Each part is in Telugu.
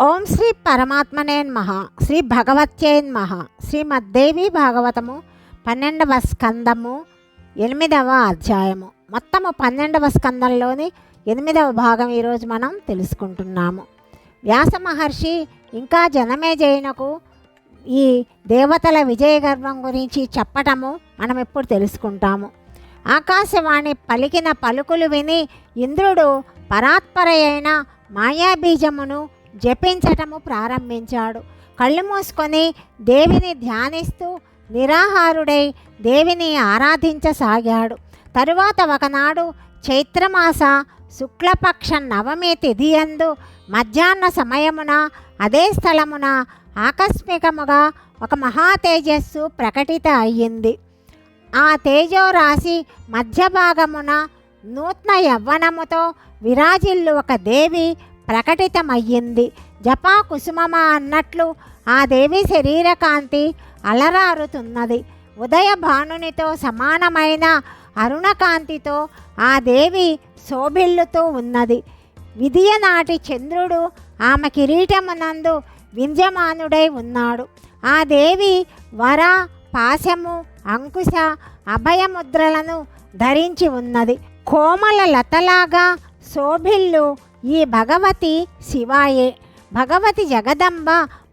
ఓం శ్రీ పరమాత్మనే నమః. శ్రీ భగవత్యై నమః. శ్రీమద్దేవి భాగవతము 12వ స్కందము 8వ అధ్యాయము. మొత్తము 12వ స్కందంలోని 8వ భాగం ఈరోజు మనం తెలుసుకుంటున్నాము. వ్యాస మహర్షి ఇంకా జనమేజయునకు ఈ దేవతల విజయ గర్వం గురించి చెప్పటము మనం ఇప్పుడు తెలుసుకుంటాము. ఆకాశవాణి పలికిన పలుకులు విని ఇంద్రుడు పరాత్పరయైన మాయాబీజమును జపించటము ప్రారంభించాడు. కళ్ళు మూసుకొని దేవిని ధ్యానిస్తూ నిరాహారుడై దేవిని ఆరాధించసాగాడు. తరువాత ఒకనాడు చైత్రమాస శుక్లపక్ష నవమి తిథియందు మధ్యాహ్న సమయమున అదే స్థలమున ఆకస్మికముగా ఒక మహా తేజస్సు ప్రకటిత అయ్యింది. ఆ తేజోరాశి మధ్య భాగమున నూతన యవ్వనముతో విరాజిల్లు ఒక దేవి ప్రకటితమయ్యింది. జపా కుసుమమా అన్నట్లు ఆ దేవి శరీరకాంతి అలరారుతున్నది. ఉదయ భానునితో సమానమైన అరుణకాంతితో ఆ దేవి శోభిల్లుతూ ఉన్నది. విదియ నాటి చంద్రుడు ఆమె కిరీటమునందు వింజమానుడై ఉన్నాడు. ఆ దేవి వర, పాశము, అంకుశ, అభయముద్రలను ధరించి ఉన్నది. కోమల లతలాగా శోభిల్లు ఈ భగవతి శివాయే. భగవతి జగదంబ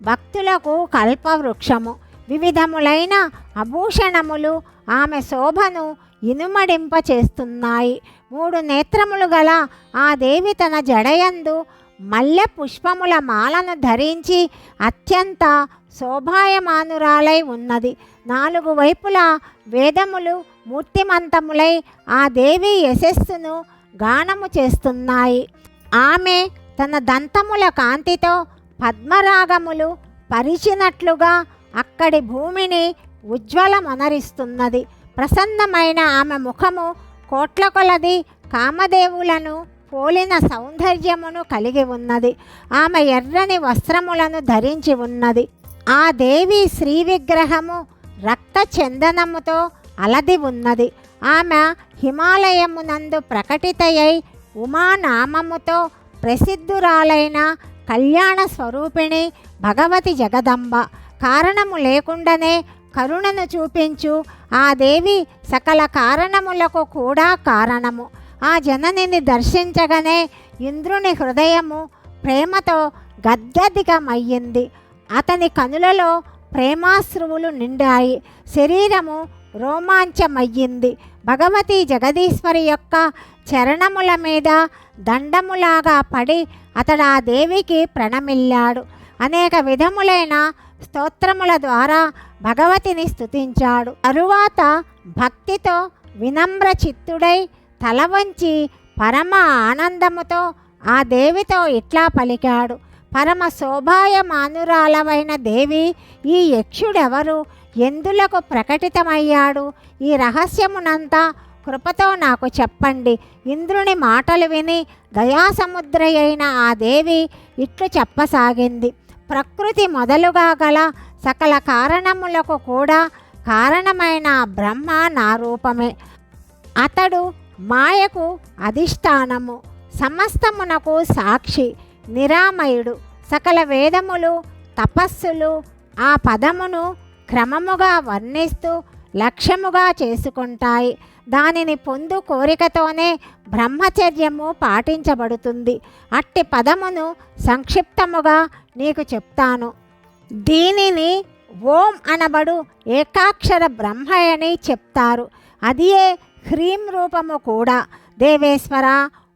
భక్తులకు కల్పవృక్షము. వివిధములైన ఆభూషణములు ఆమె శోభను ఇనుమడింప చేస్తున్నాయి. 3 నేత్రములు గల ఆ దేవి తన జడయందు మల్లె పుష్పముల మాలను ధరించి అత్యంత శోభాయమానురాలై ఉన్నది. 4 వైపులా వేదములు మూర్తిమంతములై ఆ దేవి యశస్సును గానము చేస్తున్నాయి. ఆమె తన దంతముల కాంతితో పద్మరాగములు పరిచినట్లుగా అక్కడి భూమిని ఉజ్వలమొనరిస్తున్నది. ప్రసన్నమైన ఆమె ముఖము కోట్ల కొలది కామదేవులను పోలిన సౌందర్యమును కలిగి ఉన్నది. ఆమె ఎర్రని వస్త్రములను ధరించి ఉన్నది. ఆ దేవి శ్రీ విగ్రహము రక్త చందనముతో అలది ఉన్నది. ఆమె హిమాలయమునందు ప్రకటితయై ఉమానామముతో ప్రసిద్ధురాలైన కళ్యాణ స్వరూపిణి భగవతి జగదంబ. కారణము లేకుండానే కరుణను చూపించు ఆ దేవి సకల కారణములకు కూడా కారణము. ఆ జననిని దర్శించగానే ఇంద్రుని హృదయము ప్రేమతో గద్గదికమయ్యింది. అతని కనులలో ప్రేమాశ్రువులు నిండాయి. శరీరము రోమాంచమయ్యింది. భగవతి జగదీశ్వరి యొక్క చరణముల మీద దండములాగా పడి అతడు ఆ దేవికి ప్రణమిల్లాడు. అనేక విధములైన స్తోత్రముల ద్వారా భగవతిని స్తుతించాడు. తరువాత భక్తితో వినమ్ర చిత్తుడై తల వంచి పరమ ఆనందముతో ఆ దేవితో ఇట్లా పలికాడు. పరమ శోభాయమానురాలవైన దేవి, ఈ యక్షుడెవరు? ఎందులకు ప్రకటితమయ్యాడు? ఈ రహస్యమునంతా కృపతో నాకు చెప్పండి. ఇంద్రుని మాటలు విని దయాసముద్రయైన ఆ దేవి ఇట్లు చెప్పసాగింది. ప్రకృతి మొదలుగా గల సకల కారణములకు కూడా కారణమైన బ్రహ్మ నా రూపమే. అతడు మాయకు అధిష్టానము, సమస్తమునకు సాక్షి, నిరామయుడు. సకల వేదములు, తపస్సులు ఆ పదమును క్రమముగా వర్ణిస్తూ లక్ష్యముగా చేసుకుంటాయి. దానిని పొందు కోరికతోనే బ్రహ్మచర్యము పాటించబడుతుంది. అట్టి పదమును సంక్షిప్తముగా నీకు చెప్తాను. దీనిని ఓం అనబడు ఏకాక్షర బ్రహ్మయని చెప్తారు. అదియే హ్రీం రూపము కూడా. దేవేశ్వర,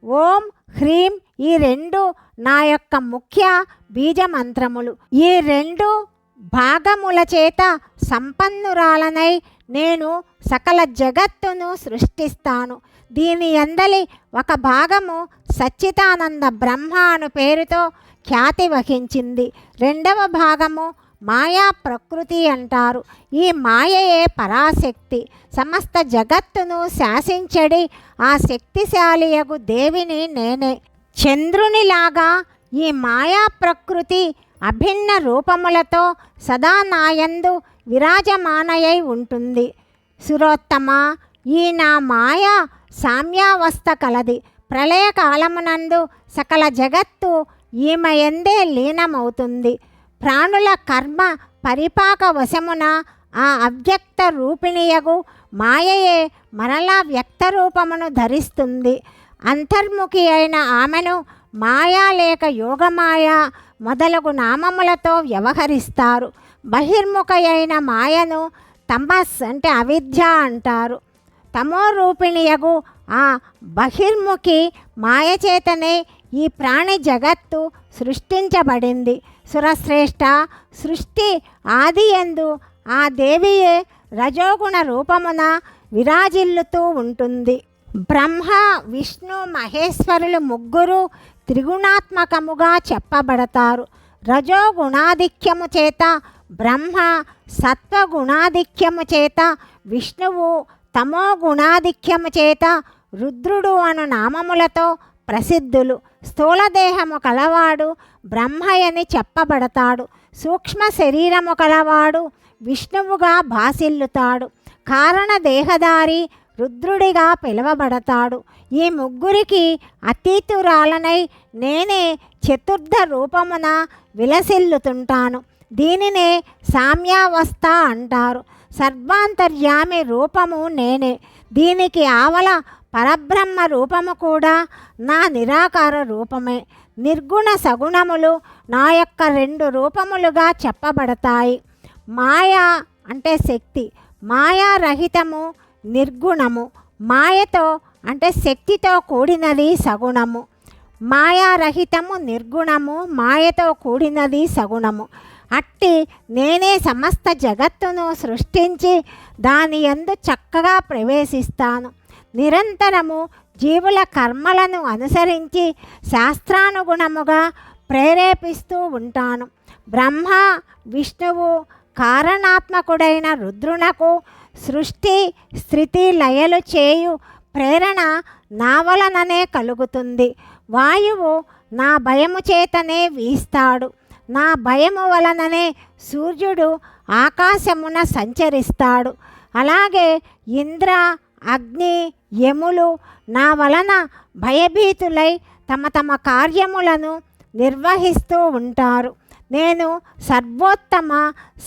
ఓం, హ్రీం ఈ 2 నా యొక్క ముఖ్య బీజమంత్రములు. ఈ 2 భాగముల చేత సంపన్నురాలనై నేను సకల జగత్తును సృష్టిస్తాను. దీని అందలి ఒక భాగము సచ్చిదానంద బ్రహ్మ అను పేరుతో ఖ్యాతి వహించింది. 2వ భాగము మాయా ప్రకృతి అంటారు. ఈ మాయయే పరాశక్తి. సమస్త జగత్తును శాసించడి ఆ శక్తిశాలియగు దేవిని నేనే. చంద్రునిలాగా ఈ మాయా ప్రకృతి అభిన్న రూపములతో సదా నాయందు విరాజమానయై ఉంటుంది. సురోత్తమ, ఈ నా మాయ సామ్యావస్థ కలది. ప్రళయకాలమునందు సకల జగత్తు ఈమె ఎందే లీనమవుతుంది. ప్రాణుల కర్మ పరిపాక వశమున ఆ అవ్యక్త రూపిణియగు మాయయే మరలా వ్యక్త రూపమును ధరిస్తుంది. అంతర్ముఖి అయిన ఆమెను మాయా లేక యోగమాయ మొదలగు నామములతో వ్యవహరిస్తారు. బహిర్ముఖ అయిన మాయను తమస్ అంటే అవిద్య అంటారు. తమోరూపిణియగు ఆ బహిర్ముఖి మాయచేతనే ఈ ప్రాణి జగత్తు సృష్టించబడింది. సురశ్రేష్ఠ, సృష్టి ఆది యందు ఆ దేవియే రజోగుణ రూపమున విరాజిల్లుతూ ఉంటుంది. బ్రహ్మ, విష్ణు, మహేశ్వరులు ముగ్గురు త్రిగుణాత్మకముగా చెప్పబడతారు. రజోగుణాధిక్యము చేత బ్రహ్మ, సత్వగుణాధిక్యము చేత విష్ణువు, తమో గుణాధిక్యము చేత రుద్రుడు అను నామములతో ప్రసిద్ధులు. స్థూలదేహము కలవాడు బ్రహ్మయని చెప్పబడతాడు. సూక్ష్మ శరీరము కలవాడు విష్ణువుగా భాసిల్లుతాడు. కారణ దేహదారి రుద్రుడిగా పిలువబడతాడు. ఈ ముగ్గురికి అతీతురాలనై నేనే చతుర్థ రూపమున విలసిల్లుతుంటాను. దీనినే సామ్యావస్థ అంటారు. సర్వాంతర్యామి రూపము నేనే. దీనికి ఆవల పరబ్రహ్మ రూపము కూడా నా నిరాకార రూపమే. నిర్గుణ సగుణములు నా యొక్క 2 రూపములుగా చెప్పబడతాయి. మాయ అంటే శక్తి, మాయారహితము నిర్గుణము. మాయతో అంటే శక్తితో కూడినది సగుణము. మాయారహితము నిర్గుణము, మాయతో కూడినది సగుణము. అట్టి నేనే సమస్త జగత్తును సృష్టించి దాని యందు చక్కగా ప్రవేశిస్తాను. నిరంతరము జీవుల కర్మలను అనుసరించి శాస్త్రానుగుణముగా ప్రేరేపిస్తూ ఉంటాను. బ్రహ్మ, విష్ణువు కారణాత్మకుడైన రుద్రునకు సృష్టి స్థితి లయలు చేయు ప్రేరణ నా వలననే కలుగుతుంది. వాయువు నా భయము చేతనే వీస్తాడు. నా భయము వలననే సూర్యుడు ఆకాశమున సంచరిస్తాడు. అలాగే ఇంద్ర, అగ్ని, యములు నా వలన భయభీతులై తమ తమ కార్యములను నిర్వహిస్తూ ఉంటారు. నేను సర్వోత్తమ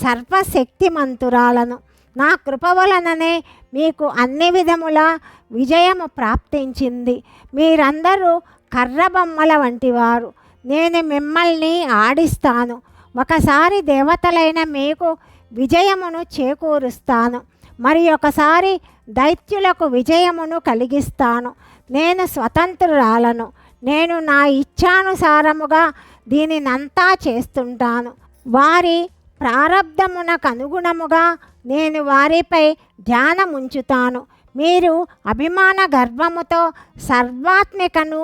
సర్వశక్తిమంతురాలను. నా కృప వలననే మీకు అన్ని విధముల విజయము ప్రాప్తించింది. మీరందరూ కర్రబొమ్మల వంటివారు. నేను మిమ్మల్ని ఆడిస్తాను. ఒకసారి దేవతలైన మీకు విజయమును చేకూరుస్తాను. మరి ఒకసారి దైత్యులకు విజయమును కలిగిస్తాను. నేను స్వతంత్రురాలను. నేను నా ఇచ్ఛానుసారముగా దీనినంతా చేస్తుంటాను. వారి ప్రారబ్ధమునకు అనుగుణముగా నేను వారిపై ధ్యానముంచుతాను. మీరు అభిమాన గర్వముతో సర్వాత్మికను,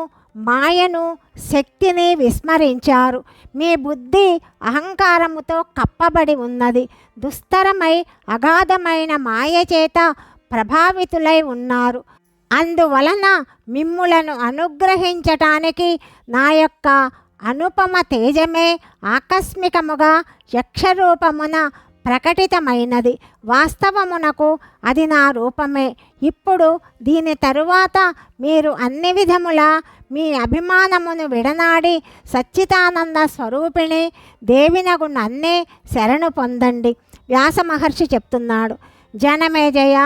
మాయను, శక్తిని విస్మరించారు. మీ బుద్ధి అహంకారముతో కప్పబడి ఉన్నది. దుస్తరమై అగాధమైన మాయ చేత ప్రభావితులై ఉన్నారు. అందువలన మిమ్ములను అనుగ్రహించటానికి నా యొక్క అనుపమ తేజమే ఆకస్మికముగా యక్షరూపమున ప్రకటితమైనది. వాస్తవమునకు అది నా రూపమే. ఇప్పుడు దీని తరువాత మీరు అన్ని విధములా మీ అభిమానమును విడనాడి సచ్చిదానంద స్వరూపిణి దేవినగు నన్నే శరణు పొందండి. వ్యాస మహర్షి చెప్తున్నాడు. జనమేజయ,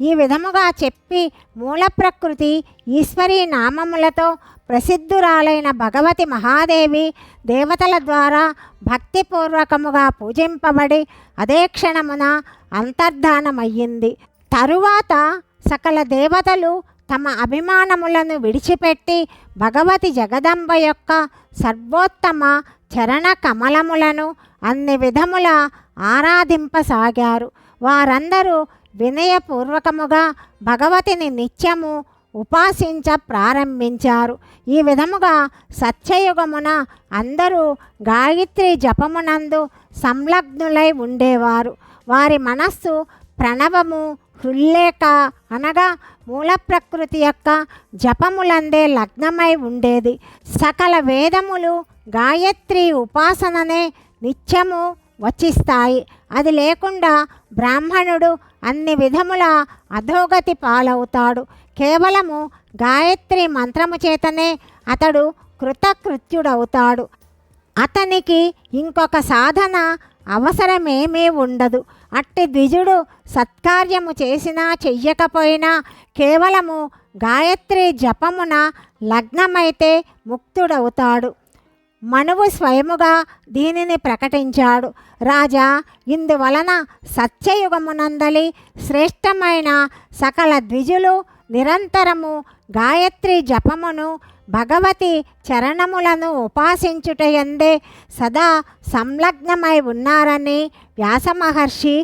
ఈ విధముగా చెప్పి మూల ప్రకృతి ఈశ్వరీ నామములతో ప్రసిద్ధురాలైన భగవతి మహాదేవి దేవతల ద్వారా భక్తిపూర్వకముగా పూజింపబడి అదే క్షణమున అంతర్ధానమయ్యింది. తరువాత సకల దేవతలు తమ అభిమానములను విడిచిపెట్టి భగవతి జగదంబ యొక్క సర్వోత్తమ చరణ కమలములను అన్ని విధముల ఆరాధింపసాగారు. వారందరూ వినయపూర్వకముగా భగవతిని నిత్యము ఉపాసించ ప్రారంభించారు. ఈ విధముగా సత్యయుగమున అందరూ గాయత్రి జపమునందు సంలగ్నులై ఉండేవారు. వారి మనస్సు ప్రణవము, హృల్లేఖ అనగా మూల ప్రకృతి యొక్క జపములందే లగ్నమై ఉండేది. సకల వేదములు గాయత్రి ఉపాసననే నిత్యము వచిస్తాయి. అది లేకుండా బ్రాహ్మణుడు అన్ని విధముల అధోగతి పాలవుతాడు. కేవలము గాయత్రి మంత్రము చేతనే అతడు కృతకృత్యుడవుతాడు. అతనికి ఇంకొక సాధన అవసరమేమీ ఉండదు. అట్టి ద్విజుడు సత్కార్యము చేసినా చెయ్యకపోయినా కేవలము గాయత్రి జపమున లగ్నమైతే ముక్తుడవుతాడు. మనువు స్వయముగా దీనిని ప్రకటించాడు. రాజా, ఇందువలన సత్యయుగమునందలి శ్రేష్టమైన సకల ద్విజులు నిరంతరము గాయత్రి జపమును భగవతి చరణములను ఉపాసించుటయందే సదా సంలగ్నమై ఉన్నారని వ్యాసమహర్షి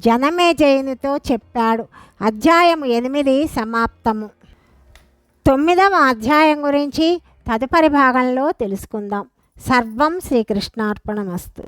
జనమేజయునితో చెప్పాడు. అధ్యాయం 8 సమాప్తము. 9వ అధ్యాయం గురించి తదుపరి భాగంలో తెలుసుకుందాం. సర్వం శ్రీకృష్ణార్పణమస్తు.